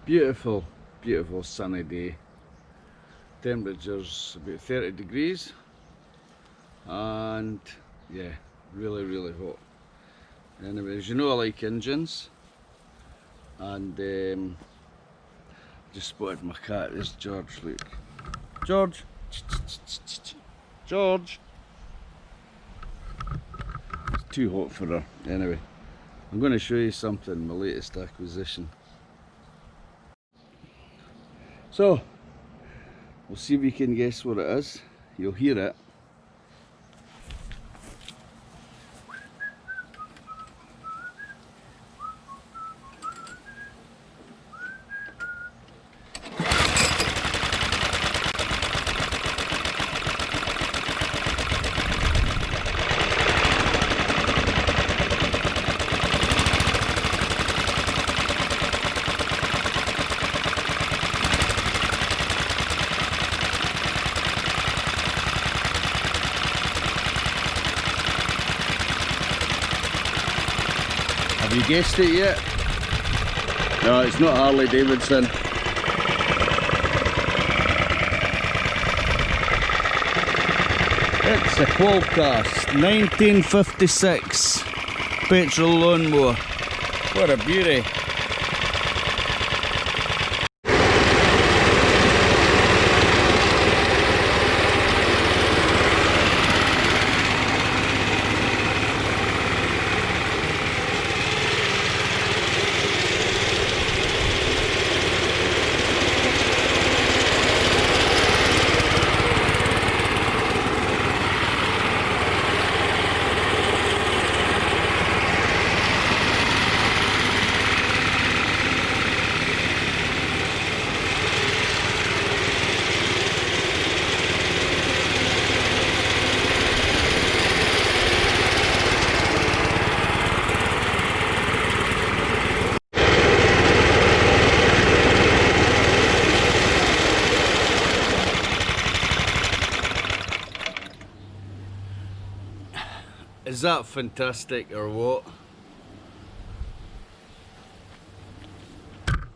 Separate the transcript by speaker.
Speaker 1: Beautiful, beautiful sunny day. Temperature's about 30 degrees and yeah, really hot. Anyways, you know I like engines, and just spotted my cat. There's George, look. George! George! It's too hot for her. Anyway, I'm going to show you something, my latest acquisition. So, we'll see if you can guess what it is. You'll hear it. Have you guessed it yet? No, it's not Harley Davidson. It's a Qualcast 1956 petrol lawnmower. What a beauty. Is that fantastic or what?